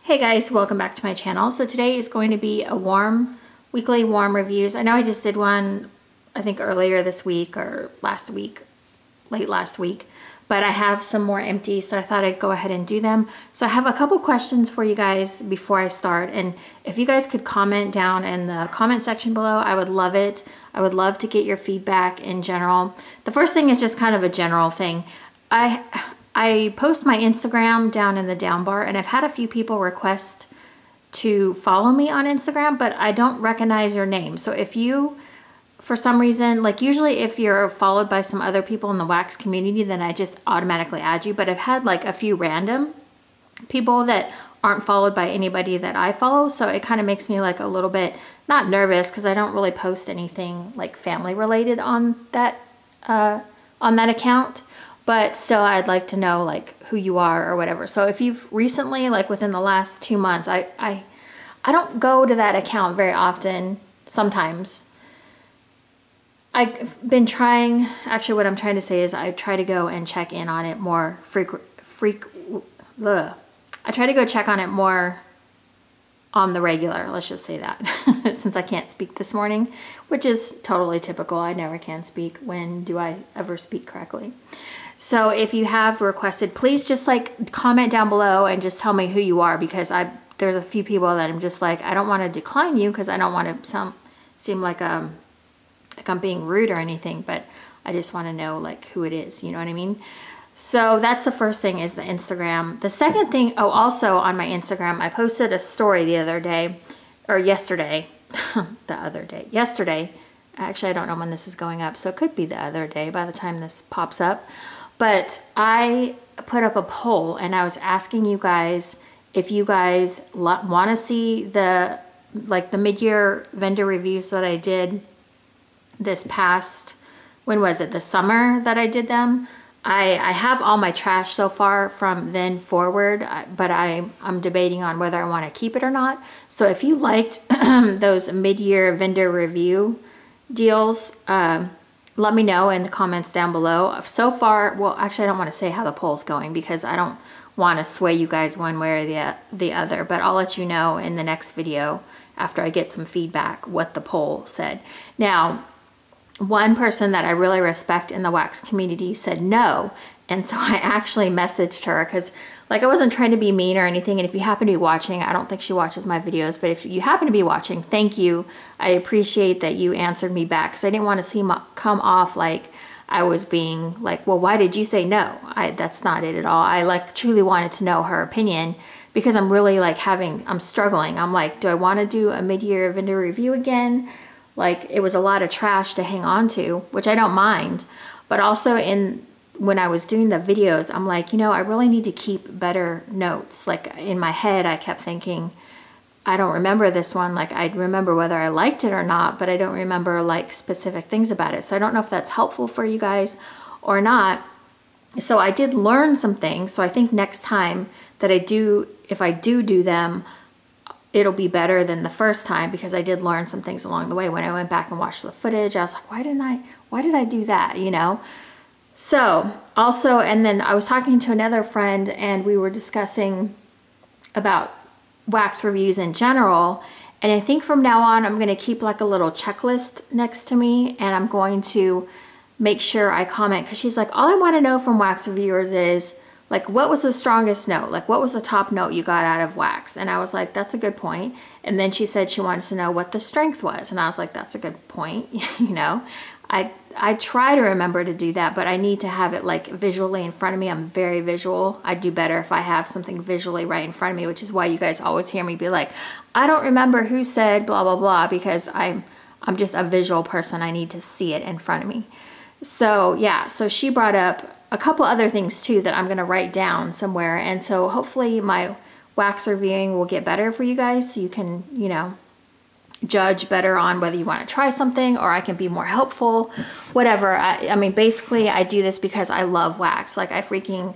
Hey guys, welcome back to my channel. So today is going to be a weekly warm reviews. I know I just did one, I think earlier this week or last week, late last week, but I have some more empty, so I thought I'd go ahead and do them. So I have a couple questions for you guys before I start, and if you guys could comment down in the comment section below, I would love it. I would love to get your feedback in general. The first thing is just kind of a general thing. I post my Instagram down in the down bar, and I've had a few people request to follow me on Instagram, but I don't recognize your name. So if you, for some reason, like usually if you're followed by some other people in the wax community, then I just automatically add you. But I've had like a few random people that aren't followed by anybody that I follow. So it kind of makes me like a little bit, not nervous, because I don't really post anything like family related on that account. But still, I'd like to know like who you are or whatever. So if you've recently, like within the last 2 months, I don't go to that account very often. Sometimes I've been trying, actually what I'm trying to say is I try to go and check in on it more I try to go check on it more on the regular, let's just say that, since I can't speak this morning, which is totally typical. I never can speak. When do I ever speak correctly? So if you have requested, please just like comment down below and just tell me who you are, because there's a few people that I'm just like, I don't want to decline you because I don't want to seem like I'm being rude or anything, but I just want to know like who it is, you know what I mean? So that's the first thing, is the Instagram. The second thing, oh, also on my Instagram, I posted a story the other day, or yesterday, yesterday. Actually, I don't know when this is going up, so it could be the other day by the time this pops up. But I put up a poll and I was asking you guys if you guys want to see the mid-year vendor reviews that I did this past, when was it? The summer that I did them. I have all my trash so far from then forward, but I'm debating on whether I want to keep it or not. So if you liked those mid-year vendor review deals, let me know in the comments down below. So far, well, actually I don't want to say how the poll's going because I don't want to sway you guys one way or the other, but I'll let you know in the next video after I get some feedback what the poll said. Now, one person that I really respect in the wax community said no, and so I actually messaged her because like I wasn't trying to be mean or anything, and if you happen to be watching, I don't think she watches my videos, but if you happen to be watching, thank you. I appreciate that you answered me back, because I didn't want to come off like I was being like, well, why did you say no? That's not it at all. I like truly wanted to know her opinion, because I'm really like I'm struggling. I'm like, do I want to do a mid-year vendor review again? Like, it was a lot of trash to hang on to, which I don't mind. But also when I was doing the videos, I'm like, you know, I really need to keep better notes. Like in my head, I kept thinking, I don't remember this one. Like I remember whether I liked it or not, but I don't remember like specific things about it. So I don't know if that's helpful for you guys or not. So I did learn some things. So I think next time that if I do them, it'll be better than the first time, because I did learn some things along the way. When I went back and watched the footage, I was like, why did I do that, you know? So also, and then I was talking to another friend and we were discussing about wax reviews in general. And I think from now on, I'm going to keep like a little checklist next to me, and I'm going to make sure I comment, because she's like, all I want to know from wax reviewers is like, what was the strongest note? Like, what was the top note you got out of wax? And I was like, that's a good point. And then she said she wanted to know what the strength was. And I was like, that's a good point. You know, I try to remember to do that, but I need to have it like visually in front of me. I'm very visual. I do better if I have something visually right in front of me, which is why you guys always hear me be like, I don't remember who said blah, blah, blah, because I'm just a visual person. I need to see it in front of me. So yeah, so she brought up a couple other things too that I'm going to write down somewhere. And so hopefully my wax reviewing will get better for you guys, so you can, you know, judge better on whether you want to try something, or I can be more helpful, whatever. I mean, basically I do this because I love wax. Like I freaking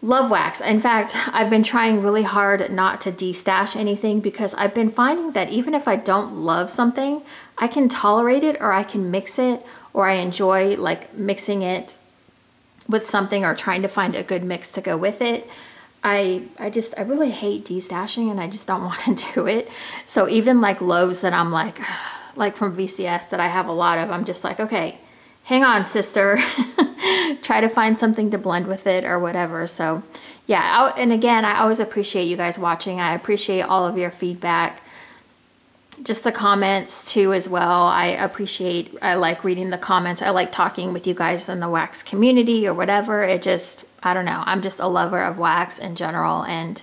love wax. In fact, I've been trying really hard not to de-stash anything, because I've been finding that even if I don't love something, I can tolerate it, or I can mix it, or I enjoy like mixing it with something or trying to find a good mix to go with it. I really hate destashing, and I just don't want to do it. So even like loaves that I'm like from VCS that I have a lot of, I'm just like, okay, hang on, sister. Try to find something to blend with it or whatever. So yeah, and again, I always appreciate you guys watching. I appreciate all of your feedback. Just the comments too as well. I like reading the comments. I like talking with you guys in the wax community or whatever. It just, I don't know. I'm just a lover of wax in general, and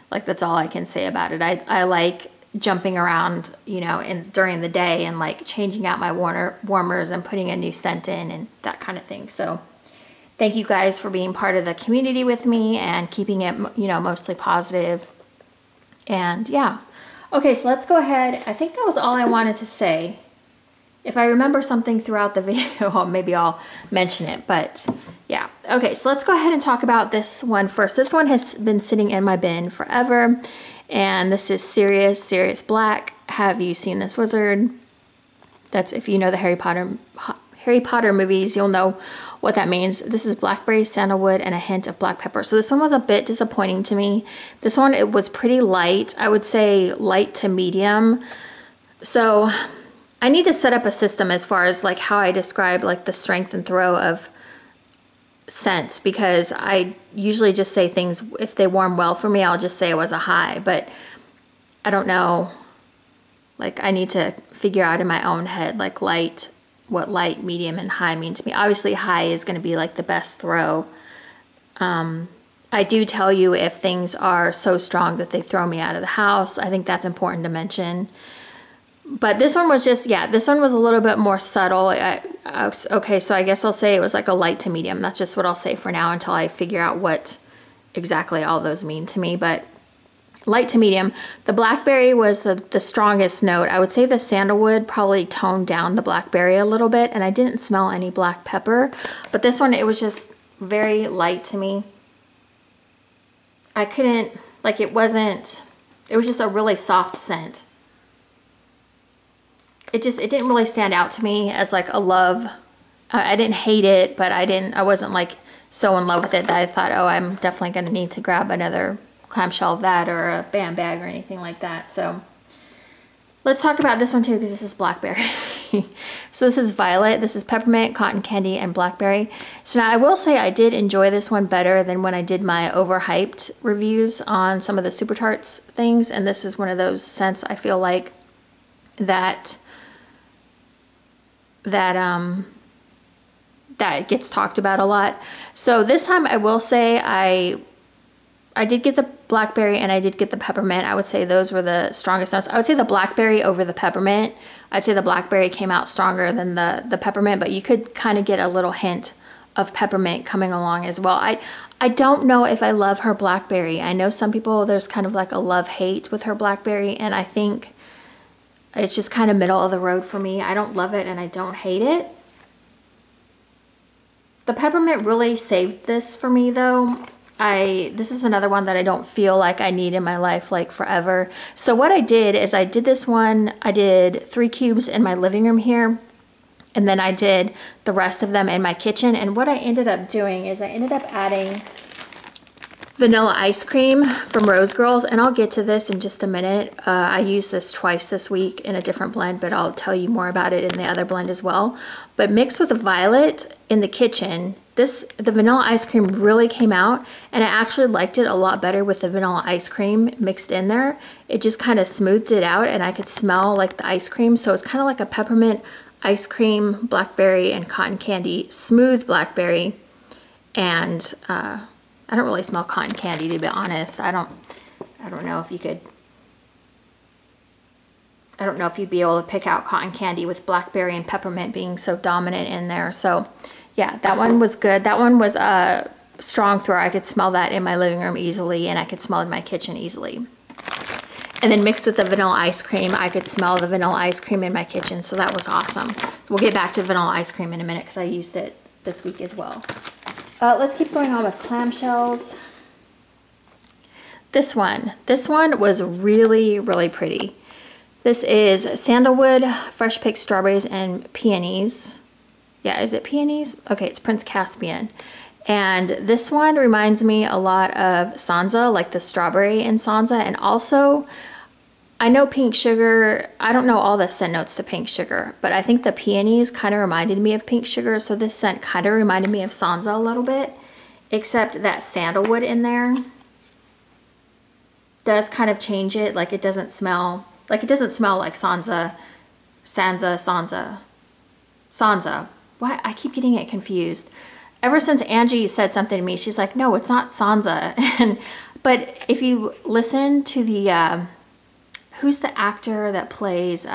like that's all I can say about it. I like jumping around, you know, during the day and like changing out my warmers and putting a new scent in and that kind of thing. So thank you guys for being part of the community with me and keeping it, you know, mostly positive. And yeah. Okay, so let's go ahead. I think that was all I wanted to say. If I remember something throughout the video, maybe I'll mention it, but yeah. Okay, so let's go ahead and talk about this one first. This one has been sitting in my bin forever, and this is Serious Black. Have you seen this wizard? That's, if you know the Harry Potter movies, you'll know what that means. This is blackberry, sandalwood, and a hint of black pepper. So this one was a bit disappointing to me. This one, it was pretty light. I would say light to medium. So I need to set up a system as far as like how I describe like the strength and throw of scents, because I usually just say things, if they warm well for me, I'll just say it was a high, but I don't know. Like I need to figure out in my own head, like light, what light, medium, and high mean to me. Obviously high is going to be like the best throw. I do tell you if things are so strong that they throw me out of the house. I think that's important to mention. But this one was just, yeah, this one was a little bit more subtle. Okay, so I guess I'll say it was like a light to medium. That's just what I'll say for now until I figure out what exactly all those mean to me. But light to medium. The blackberry was the strongest note. I would say the sandalwood probably toned down the blackberry a little bit, and I didn't smell any black pepper. But this one, it was just very light to me. I couldn't, like it was just a really soft scent. It didn't really stand out to me as like a love. I didn't hate it, but I wasn't like so in love with it that I thought, oh, I'm definitely going to need to grab another clamshell of that or a bam bag or anything like that. So let's talk about this one too, because this is blackberry. So this is violet, this is peppermint, cotton candy, and blackberry. So now I will say I did enjoy this one better than when I did my overhyped reviews on some of the Super Tarts things, and this is one of those scents I feel like that gets talked about a lot. So this time I will say I did get the blackberry and I did get the peppermint. I would say those were the strongest notes. I would say the blackberry over the peppermint. I'd say the blackberry came out stronger than the peppermint, but you could kind of get a little hint of peppermint coming along as well. I don't know if I love her blackberry. I know some people, there's kind of like a love-hate with her blackberry, and I think it's just kind of middle of the road for me. I don't love it and I don't hate it. The peppermint really saved this for me though. This is another one that I don't feel like I need in my life like forever. So what I did is I did this one, I did 3 cubes in my living room here, and then I did the rest of them in my kitchen. And what I ended up doing is I ended up adding vanilla ice cream from Rose Girls, and I'll get to this in just a minute. I used this twice this week in a different blend, but I'll tell you more about it in the other blend as well. But mixed with the violet in the kitchen, the vanilla ice cream really came out, and I actually liked it a lot better with the vanilla ice cream mixed in there. It just kind of smoothed it out, and I could smell like the ice cream. So it's kind of like a peppermint ice cream, blackberry, and cotton candy, smooth blackberry, and I don't really smell cotton candy, to be honest. I don't know if you could, I don't know if you'd be able to pick out cotton candy with blackberry and peppermint being so dominant in there. So yeah, that one was good. That one was a strong throw. I could smell that in my living room easily, and I could smell it in my kitchen easily. And then mixed with the vanilla ice cream, I could smell the vanilla ice cream in my kitchen. So that was awesome. So we'll get back to vanilla ice cream in a minute because I used it this week as well. Let's keep going on with clamshells. This one was really, really pretty. This is sandalwood, fresh picked strawberries, and peonies. Yeah, is it peonies? Okay, it's Prince Caspian. And this one reminds me a lot of Sansa, like the strawberry in Sansa. And also, I know pink sugar, I don't know all the scent notes to pink sugar, but I think the peonies kind of reminded me of pink sugar. So this scent kind of reminded me of Sansa a little bit, except that sandalwood in there does kind of change it. Like it doesn't smell like Sansa. Why? I keep getting it confused. Ever since Angie said something to me, she's like, no, it's not Sansa. But if you listen to the, who's the actor that plays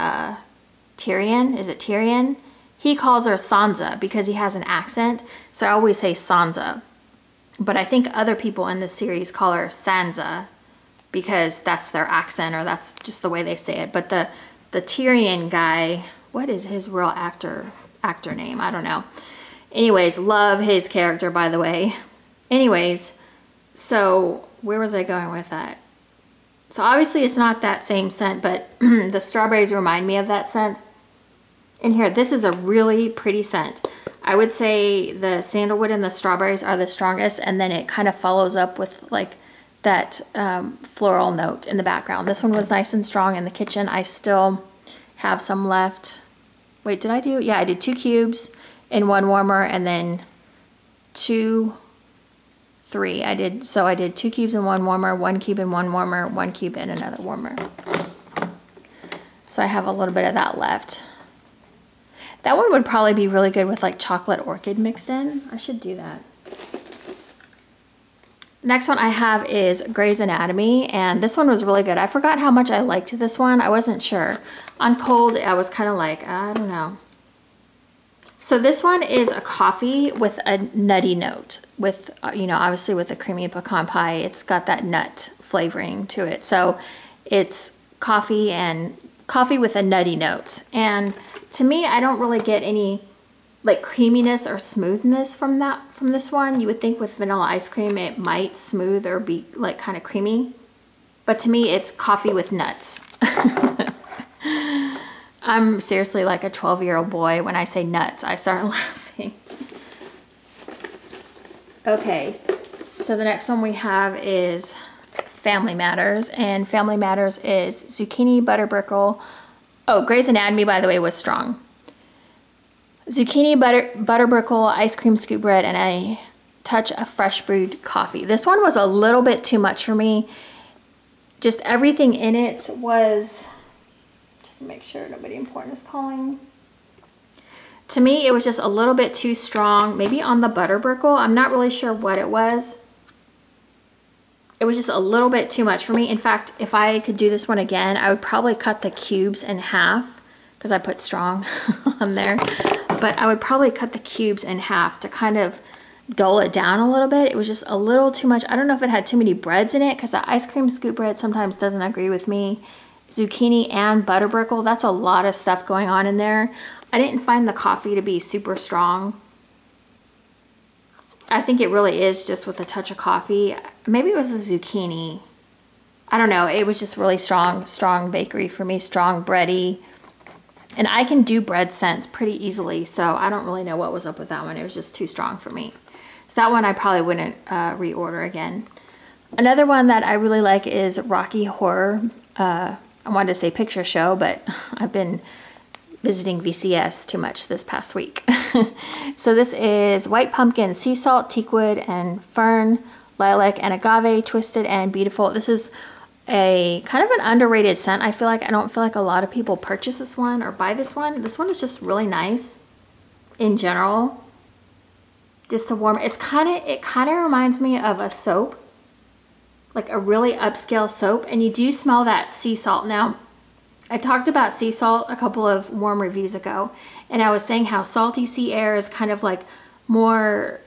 Tyrion? Is it Tyrion? He calls her Sansa because he has an accent. So I always say Sansa. But I think other people in the series call her Sansa because that's their accent or that's just the way they say it. But the Tyrion guy, what is his real actor name? I don't know. Anyways, love his character, by the way. Anyways, so where was I going with that? So obviously it's not that same scent, but the strawberries remind me of that scent. In here, this is a really pretty scent. I would say the sandalwood and the strawberries are the strongest, and then it kind of follows up with like that floral note in the background. This one was nice and strong in the kitchen. I still have some left. Wait, did I do? Yeah, I did 2 cubes in 1 warmer, and then 3. I did 2 cubes in 1 warmer, 1 cube in 1 warmer, 1 cube in another warmer. So I have a little bit of that left. That one would probably be really good with like chocolate orchid mixed in. I should do that. Next one I have is Grey's Anatomy, and this one was really good. I forgot how much I liked this one. I wasn't sure. On cold, I was kind of like, I don't know. So this one is a coffee with a nutty note with, you know, obviously with the creamy pecan pie, it's got that nut flavoring to it. So it's coffee with a nutty note. And to me, I don't really get any like creaminess or smoothness from this one. You would think with vanilla ice cream, it might smooth or be like kind of creamy. But to me, it's coffee with nuts. I'm seriously like a 12-year-old boy. When I say nuts, I start laughing. Okay, so the next one we have is Family Matters, and Family Matters is zucchini butterbrickle. Oh, Grey's Anatomy, by the way, was strong. Zucchini butterbrickle, ice cream scoop bread, and a touch of fresh brewed coffee. This one was a little bit too much for me. Just everything in it was... Make sure nobody important is calling. To me, it was just a little bit too strong. Maybe on the butterbrickle. I'm not really sure what it was. It was just a little bit too much for me. In fact, if I could do this one again, I would probably cut the cubes in half because I put strong on there. But I would probably cut the cubes in half to kind of dull it down a little bit. It was just a little too much. I don't know if it had too many breads in it because the ice cream scoop bread sometimes doesn't agree with me. Zucchini and butterbrickle, that's a lot of stuff going on in there. I didn't find the coffee to be super strong. I think it really is just with a touch of coffee. Maybe it was the zucchini. I don't know. It was just really strong bakery for me, strong bready. And I can do bread scents pretty easily, so I don't really know what was up with that one. It was just too strong for me. So that one I probably wouldn't reorder again. Another one that I really like is Rocky Horror. I wanted to say picture show, but I've been visiting VCS too much this past week. So this is white pumpkin, sea salt, teakwood, and fern, lilac, and agave, twisted and beautiful. This is a kind of an underrated scent. I don't feel like a lot of people purchase this one or buy this one. This one is just really nice in general. Just a warm, it kind of reminds me of a soap. Like a really upscale soap, and you do smell that sea salt. Now, I talked about sea salt a couple of warm reviews ago, and I was saying how salty sea air is kind of like more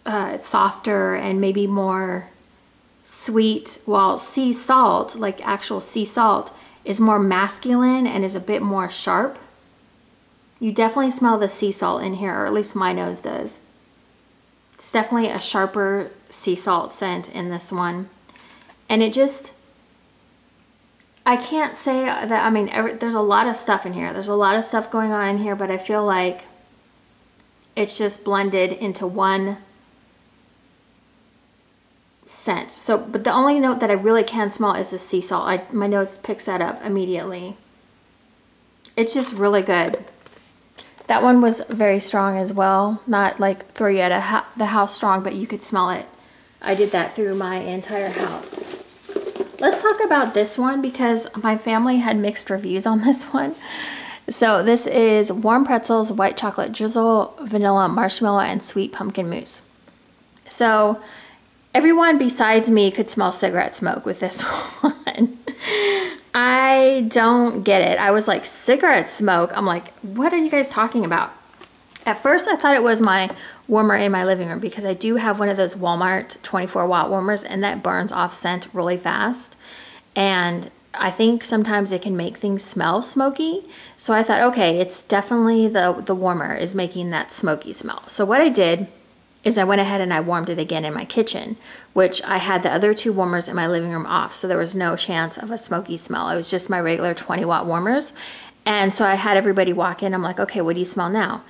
softer and maybe more sweet, while sea salt, like actual sea salt, is more masculine and is a bit more sharp. You definitely smell the sea salt in here, or at least my nose does. It's definitely a sharper sea salt scent in this one. And it just, I can't say that, I mean, there's a lot of stuff in here. There's a lot of stuff going on in here, but I feel like it's just blended into one scent. So, but the only note that I really can smell is the sea salt. My nose picks that up immediately. It's just really good. That one was very strong as well. Not like throw you out of the house strong, but you could smell it. I did that through my entire house. Let's talk about this one because my family had mixed reviews on this one. So this is warm pretzels, white chocolate drizzle, vanilla marshmallow, and sweet pumpkin mousse. So everyone besides me could smell cigarette smoke with this one. I don't get it. I was like, cigarette smoke? I'm like, what are you guys talking about? At first, I thought it was my warmer in my living room because I do have one of those Walmart 24-watt warmers, and that burns off scent really fast. And I think sometimes it can make things smell smoky. So I thought, okay, it's definitely the warmer is making that smoky smell. So what I did is I went ahead and I warmed it again in my kitchen, which I had the other two warmers in my living room off, so there was no chance of a smoky smell. It was just my regular 20-watt warmers. And so I had everybody walk in. I'm like, okay, what do you smell now?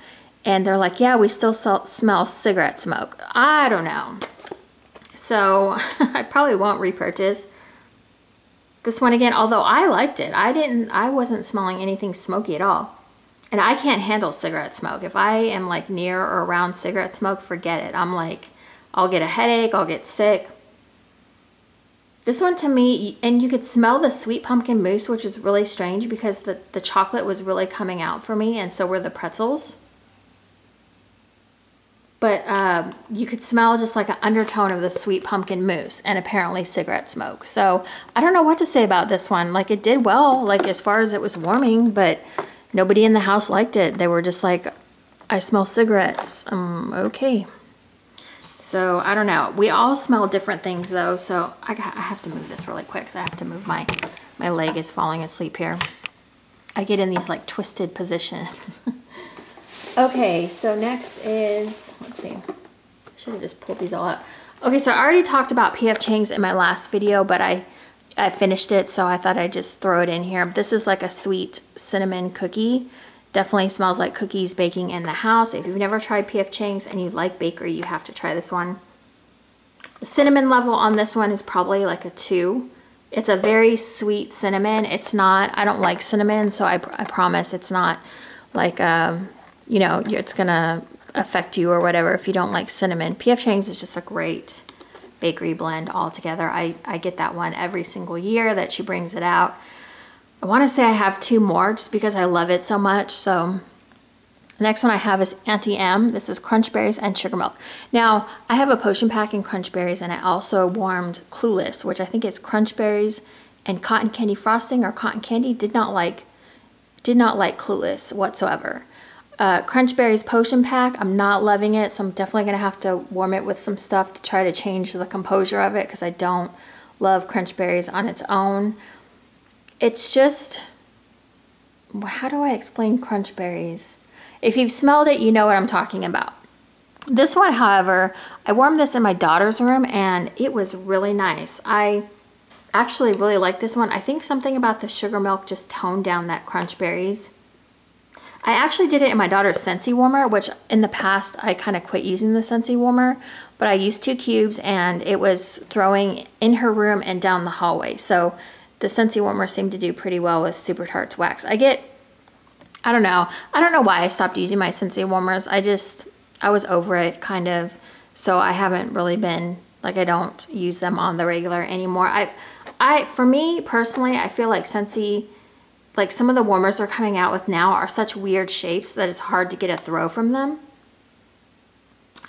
And they're like, yeah, we still smell cigarette smoke. I don't know. So I probably won't repurchase this one again, although I liked it. I wasn't smelling anything smoky at all. And I can't handle cigarette smoke. If I am like near or around cigarette smoke, forget it. I'm like, I'll get a headache, I'll get sick. This one to me, and you could smell the sweet pumpkin mousse, which is really strange because the chocolate was really coming out for me, and so were the pretzels. But you could smell just like an undertone of the sweet pumpkin mousse and apparently cigarette smoke. So I don't know what to say about this one. Like, it did well, like as far as it was warming, but nobody in the house liked it. They were just like, I smell cigarettes. Okay. So I don't know. We all smell different things though. So I have to move this really quick because I have to move my leg is falling asleep here. I get in these like twisted positions. Okay, so next is, let's see. Should have just pulled these all out. Okay, so I already talked about P.F. Chang's in my last video, but I finished it, so I thought I'd just throw it in here. This is like a sweet cinnamon cookie. Definitely smells like cookies baking in the house. If you've never tried P.F. Chang's and you like bakery, you have to try this one. The cinnamon level on this one is probably like a 2. It's a very sweet cinnamon. It's not, I don't like cinnamon, so I promise it's not like, you know, it's gonna affect you or whatever if you don't like cinnamon. P.F. Chang's is just a great bakery blend altogether. I get that one every single year that she brings it out. I want to say I have 2 more just because I love it so much. So the next one I have is Auntie M. This is crunch berries and sugar milk. Now I have a potion pack in crunch berries, and I also warmed Clueless, which I think is crunch berries and cotton candy frosting or cotton candy. Did not like Clueless whatsoever. Crunch berries potion pack, I'm not loving it, so I'm definitely gonna have to warm it with some stuff to try to change the composure of it because I don't love crunch berries on its own. It's just, how do I explain crunch berries? If you've smelled it, you know what I'm talking about. This one, however, I warmed this in my daughter's room and it was really nice. I actually really like this one. I think something about the sugar milk just toned down that crunch berries. I actually did it in my daughter's Scentsy warmer, which in the past I kind of quit using the Scentsy warmer, but I used 2 cubes and it was throwing in her room and down the hallway. So the Scentsy warmer seemed to do pretty well with Super Tarts wax. I don't know why I stopped using my Scentsy warmers. I was over it kind of, so I haven't really been, like, I don't use them on the regular anymore. For me personally, I feel like Scentsy, like some of the warmers they're coming out with now are such weird shapes that it's hard to get a throw from them.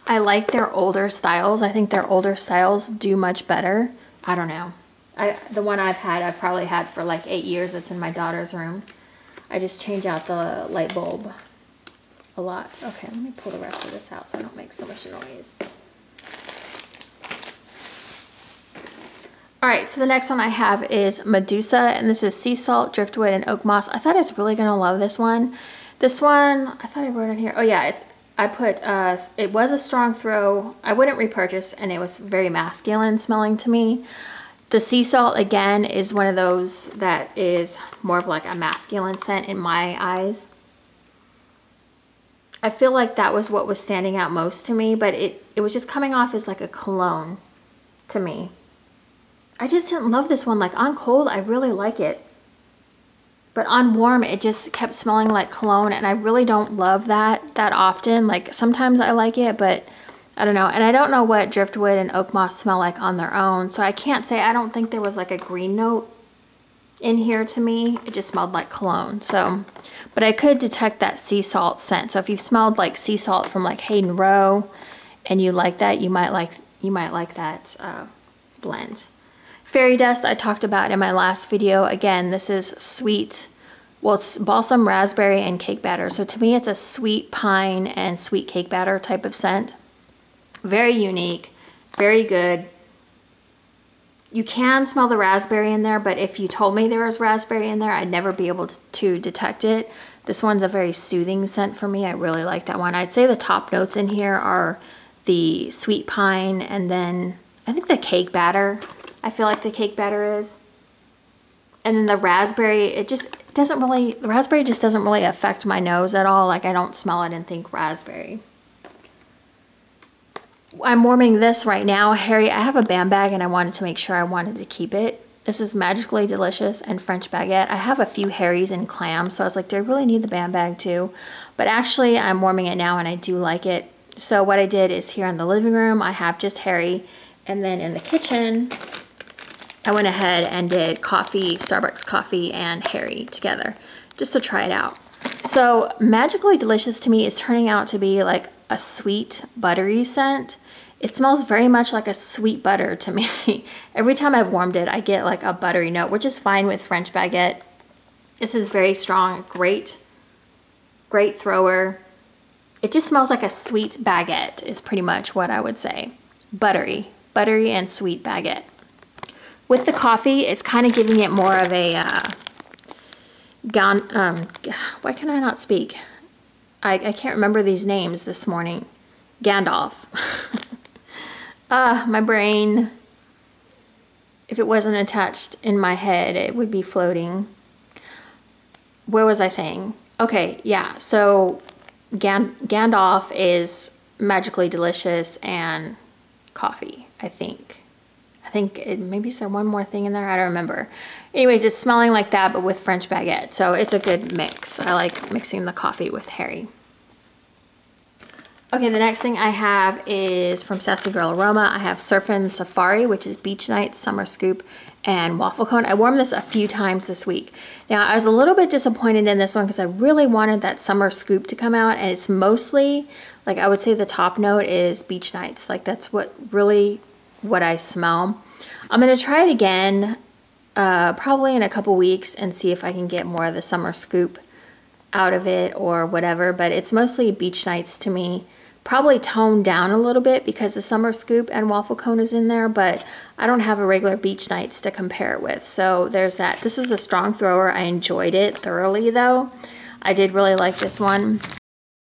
I like their older styles. I think their older styles do much better. I don't know. The one I've probably had for like 8 years. It's in my daughter's room. I just change out the light bulb a lot. Okay, let me pull the rest of this out so I don't make so much noise. All right, so the next one I have is Medusa, and this is sea salt, driftwood, and oak moss. I thought I was really gonna love this one. This one, I thought I wrote it here. Oh yeah, it was a strong throw. I wouldn't repurchase, and it was very masculine smelling to me. The sea salt, again, is one of those that is more of like a masculine scent in my eyes. I feel like that was what was standing out most to me, but it was just coming off as like a cologne. to me. I just didn't love this one. Like on cold, I really like it. But on warm, it just kept smelling like cologne, and I really don't love that often. Like sometimes I like it, but I don't know. And I don't know what driftwood and oak moss smell like on their own. So I can't say, I don't think there was like a green note in here to me. It just smelled like cologne. So, but I could detect that sea salt scent. So if you've smelled like sea salt from like Hayden Row and you like that, you might like that blend. Fairy dust I talked about in my last video. Again, this is sweet, well, it's balsam, raspberry, and cake batter. So to me, it's a sweet pine and sweet cake batter type of scent. Very unique, very good. You can smell the raspberry in there, but if you told me there was raspberry in there, I'd never be able to detect it. This one's a very soothing scent for me. I really like that one. I'd say the top notes in here are the sweet pine, and then I think the cake batter. I feel like the cake batter is. And then the raspberry, it just doesn't really, the raspberry just doesn't really affect my nose at all. Like I don't smell it and think raspberry. I'm warming this right now. Harry, I have a band bag and I wanted to make sure I wanted to keep it. This is Magically Delicious and French Baguette. I have a few Harrys and clams, so I was like, do I really need the band bag too? But actually I'm warming it now and I do like it. So what I did is here in the living room, I have just Harry, and then in the kitchen, I went ahead and did coffee, Starbucks coffee and Harry together just to try it out. So Magically Delicious to me is turning out to be like a sweet buttery scent. It smells very much like a sweet butter to me. Every time I've warmed it, I get like a buttery note, which is fine with French Baguette. This is very strong, great thrower. It just smells like a sweet baguette is pretty much what I would say. Buttery and sweet baguette. With the coffee, it's kind of giving it more of a, why can I not speak? I can't remember these names this morning. Gandalf. My brain, if it wasn't attached in my head, it would be floating. Where was I saying? Okay, yeah, so Gandalf is Magically Delicious and coffee, I think. Maybe is there one more thing in there? I don't remember. Anyways, it's smelling like that, but with French Baguette. So it's a good mix. I like mixing the coffee with Harry. Okay, the next thing I have is from Sassy Girl Aroma. I have Surfin' Safari, which is Beach Night, Summer Scoop, and Waffle Cone. I warmed this a few times this week. Now, I was a little bit disappointed in this one because I really wanted that Summer Scoop to come out, and it's mostly, like I would say the top note is Beach Nights. Like that's what I smell. I'm going to try it again probably in a couple weeks and see if I can get more of the Summer Scoop out of it or whatever, but it's mostly Beach Nights to me. Probably toned down a little bit because the Summer Scoop and Waffle Cone is in there, but I don't have a regular Beach Nights to compare it with, so there's that. This is a strong thrower. I enjoyed it thoroughly though. I did really like this one.